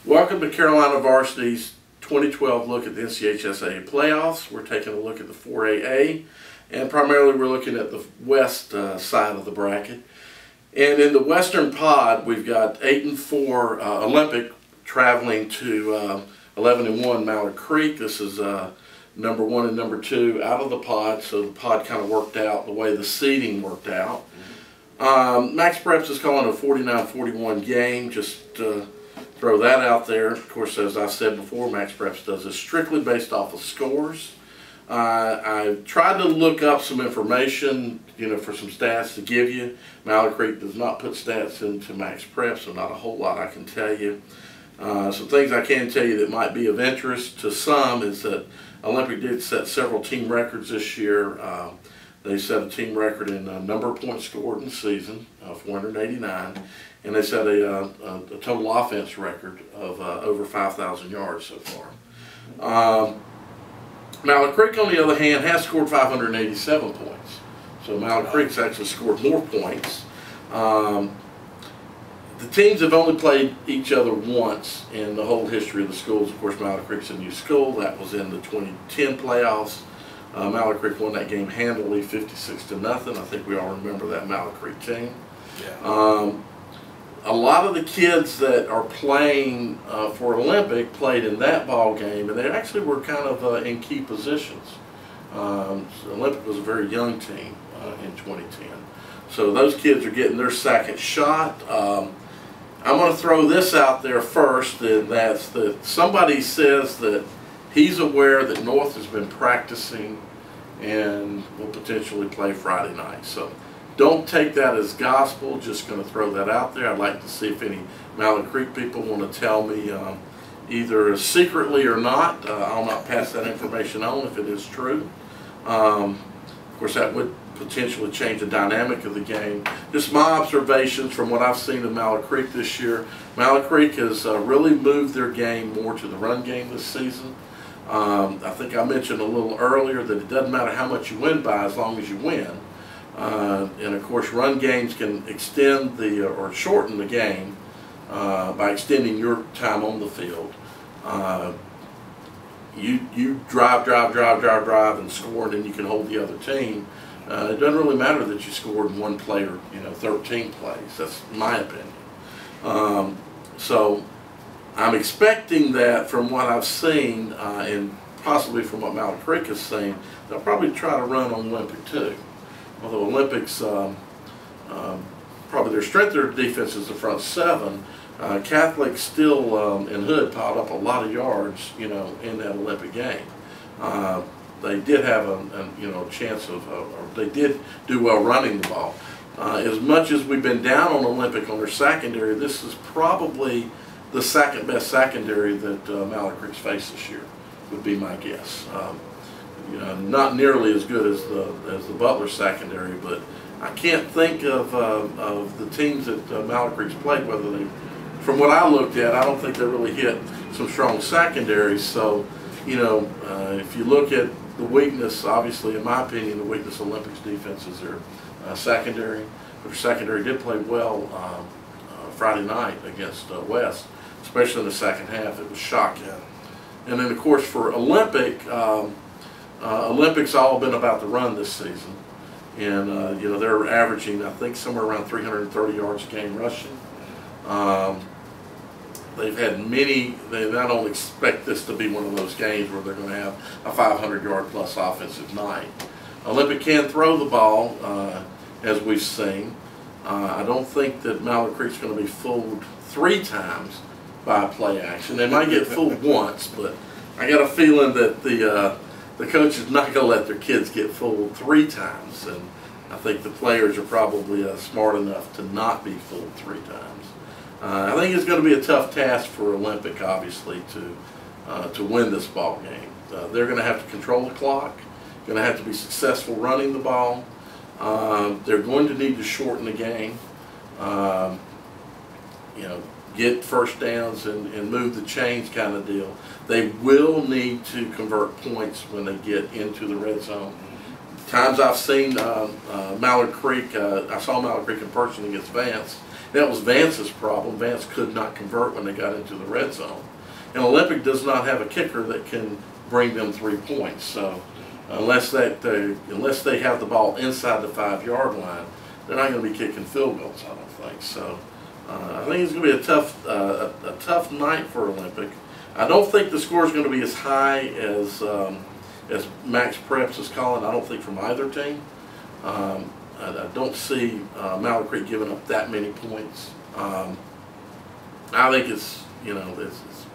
Welcome to Carolina Varsity's 2012 look at the NCHSAA playoffs. We're taking a look at the 4AA, and primarily we're looking at the west side of the bracket. And in the western pod, we've got 8-4 Olympic traveling to 11-1 Mallard Creek. This is number 1 and number 2 out of the pod, so the pod kind of worked out the way the seeding worked out. Max Preps is calling a 49-41 game. Just throw that out there. Of course, as I said before, Max Preps does this strictly based off of scores. I tried to look up some information, for some stats to give you. Mallard Creek does not put stats into Max Preps, so not a whole lot I can tell you. Some things I can tell you that might be of interest to some is that Olympic did set several team records this year. They set a team record in number of points scored in the season, 489, and they set a total offense record of over 5,000 yards so far. Mallard Creek, on the other hand, has scored 587 points. So Mallard Creek's actually scored more points. The teams have only played each other once in the whole history of the schools. Of course, Mallard Creek's a new school. That was in the 2010 playoffs. Mallard Creek won that game handily, 56-0. I think we all remember that Mallard Creek team. Yeah. A lot of the kids that are playing for Olympic played in that ball game, and they actually were kind of in key positions. So Olympic was a very young team in 2010. So those kids are getting their second shot. I'm going to throw this out there first, and that's that somebody says that he's aware that North has been practicing and will potentially play Friday night. So don't take that as gospel, just going to throw that out there. I'd like to see if any Mallard Creek people want to tell me either secretly or not. I'll not pass that information on if it is true. Of course, that would potentially change the dynamic of the game. Just my observations from what I've seen of Mallard Creek this year. Mallard Creek has really moved their game more to the run game this season. I think I mentioned a little earlier that it doesn't matter how much you win by as long as you win. And of course, run games can extend or shorten the game by extending your time on the field. You drive and score, and then you can hold the other team. It doesn't really matter that you scored in one play or 13 plays. That's my opinion. So I'm expecting that from what I've seen, and possibly from what Mallard Creek has seen, they'll probably try to run on Olympic too. Although Olympics, probably their strength of their defense is the front seven. Catholic still and Hood piled up a lot of yards, in that Olympic game. They did have a chance of, or they did do well running the ball. As much as we've been down on Olympic on their secondary, this is probably the second best secondary that Mallard Creek's faced this year, would be my guess. Not nearly as good as the Butler secondary, but I can't think of the teams that Mallard Creek's played, whether they, from what I looked at, I don't think they really hit some strong secondaries. So, if you look at the weakness, obviously, in my opinion, the weakness of Olympics defense is their secondary. But their secondary did play well Friday night against West, especially in the second half. It was shocking. And then, of course, for Olympic, Olympics all been about the run this season. And, they're averaging, I think, somewhere around 330 yards a game rushing. They've had many. I don't expect this to be one of those games where they're going to have a 500-yard plus offensive night. Olympic can throw the ball, as we've seen. I don't think that Mallard Creek's going to be fooled 3 times by play action. They might get fooled once, but I got a feeling that the coach is not going to let their kids get fooled 3 times, and I think the players are probably smart enough to not be fooled 3 times. I think it's going to be a tough task for Olympic, obviously, to win this ball game. They're going to have to control the clock, going to have to be successful running the ball. They're going to need to shorten the game, get first downs and move the chains kind of deal. They will need to convert points when they get into the red zone. Times I've seen Mallard Creek, I saw Mallard Creek in person against Vance, That was Vance's problem. Vance could not convert when they got into the red zone. And Olympic does not have a kicker that can bring them 3 points. So unless they have the ball inside the 5-yard line, they're not going to be kicking field goals, I don't think. So I think it's going to be a tough night for Olympic. I don't think the score is going to be as high as Max Preps is calling. I don't think from either team. I don't see Mallard Creek giving up that many points. I think it's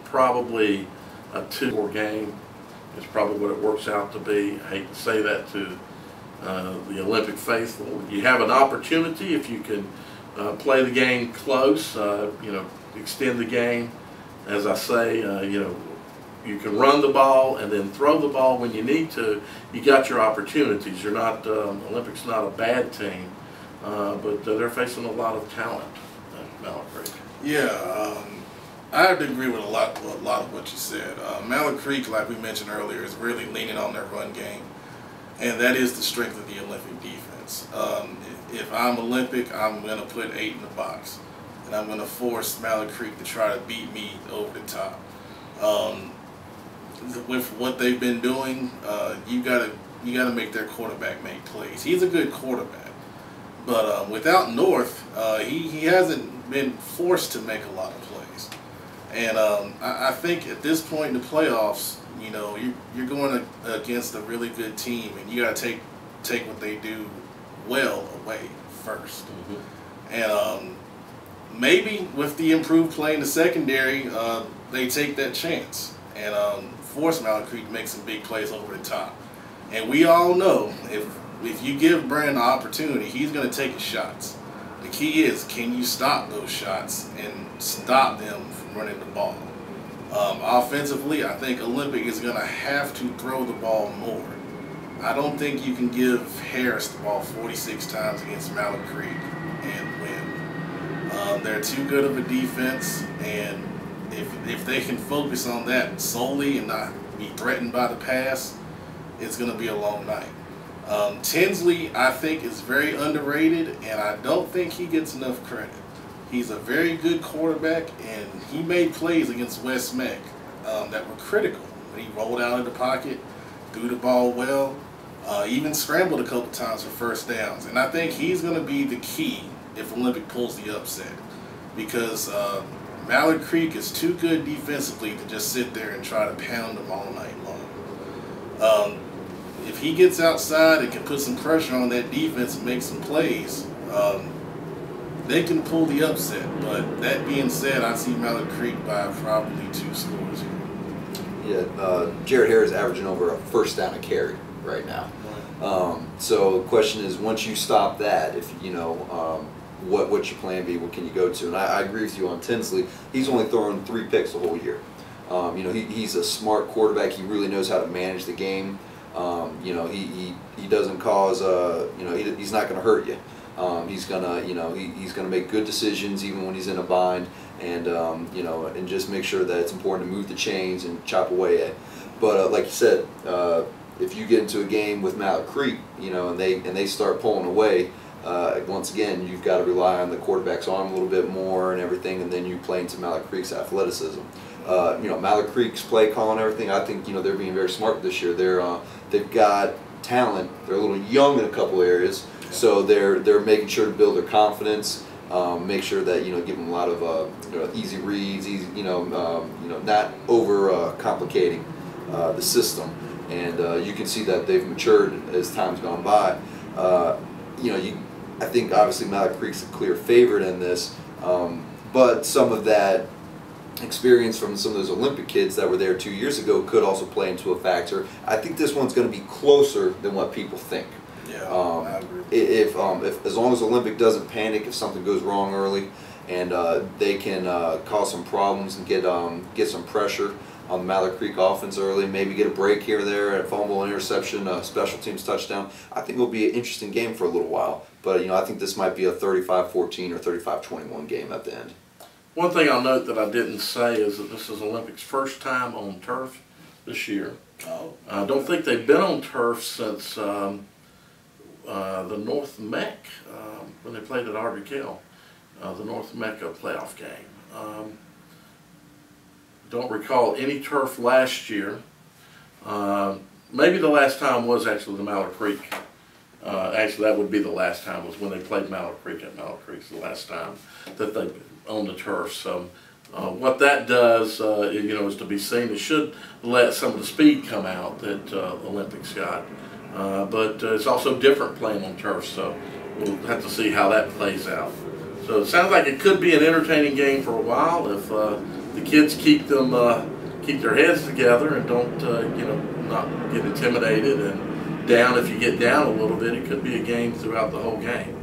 probably a 2-score game. It's probably what it works out to be. I hate to say that to the Olympic faithful. You have an opportunity if you can play the game close. Extend the game. As I say, you can run the ball and then throw the ball when you need to. You got your opportunities. You're not Olympic's not a bad team, but they're facing a lot of talent at Mallard Creek. Yeah, I have to agree with a lot of what you said. Mallard Creek, like we mentioned earlier, is really leaning on their run game, and that is the strength of the Olympic defense. If I'm Olympic, I'm going to put 8 in the box, and I'm going to force Mallard Creek to try to beat me over the top. With what they've been doing, you gotta make their quarterback make plays. He's a good quarterback, but without North, he hasn't been forced to make a lot of plays. And I think at this point in the playoffs, you're going against a really good team, and you gotta take what they do well away first. And maybe with the improved play in the secondary, they take that chance and force Mallard Creek to make some big plays over the top. And we all know if you give Brandon the opportunity, he's going to take his shots. The key is, can you stop those shots and stop them from running the ball? Offensively, I think Olympic is going to have to throw the ball more. I don't think you can give Harris the ball 46 times against Mallard Creek and win. They're too good of a defense, and if they can focus on that solely and not be threatened by the pass, it's going to be a long night. Tinsley, I think, is very underrated, and I don't think he gets enough credit. He's a very good quarterback, and he made plays against West Meck that were critical. He rolled out of the pocket, threw the ball well, even scrambled a couple times for first downs. And I think he's going to be the key if Olympic pulls the upset, because Mallard Creek is too good defensively to just sit there and try to pound them all night long. If he gets outside and can put some pressure on that defense and make some plays, they can pull the upset. But that being said, I see Mallard Creek by probably 2 scores here. Yeah, Jared Harris averaging over a first down a carry right now. So the question is, once you stop that, if what's your plan B? What can you go to? And I agree with you on Tinsley. He's only thrown 3 picks the whole year. He's a smart quarterback. He really knows how to manage the game. He doesn't cause he's not going to hurt you. He's gonna he's gonna make good decisions even when he's in a bind, and and just make sure that it's important to move the chains and chop away at. But like you said, if you get into a game with Mallard Creek, and they start pulling away. Once again, you've got to rely on the quarterback's arm a little bit more and everything, and then you play into Mallard Creek's athleticism. Mallard Creek's play calling and everything, I think they're being very smart this year. They've got talent. They're a little young in a couple areas, so they're making sure to build their confidence. Make sure that give them a lot of easy reads, not over complicating the system, and you can see that they've matured as time's gone by. I think obviously Mallard Creek's a clear favorite in this, but some of that experience from some of those Olympic kids that were there 2 years ago could also play into a factor. I think this one's going to be closer than what people think. Yeah, I agree. If as long as Olympic doesn't panic if something goes wrong early, and they can cause some problems and get some pressure on the Mallard Creek offense early, maybe get a break here or there, a fumble, an interception, a special teams touchdown. I think it'll be an interesting game for a little while. But I think this might be a 35-14 or 35-21 game at the end. One thing I'll note that I didn't say is that this is Olympic's first time on turf this year. Oh. I don't think they've been on turf since the North Meck when they played at Ardrey Kell. the North Mecca playoff game. Don't recall any turf last year. Maybe the last time was actually the Mallard Creek. Actually, that would be the last time, was when they played Mallard Creek at Mallard Creek. The last time that they owned the turf. So what that does, you know, is to be seen. It should let some of the speed come out that Olympics got. But it's also different playing on turf, so we'll have to see how that plays out. So it sounds like it could be an entertaining game for a while if the kids keep their heads together and don't, you know, not get intimidated and down. If you get down a little bit, it could be a game throughout the whole game.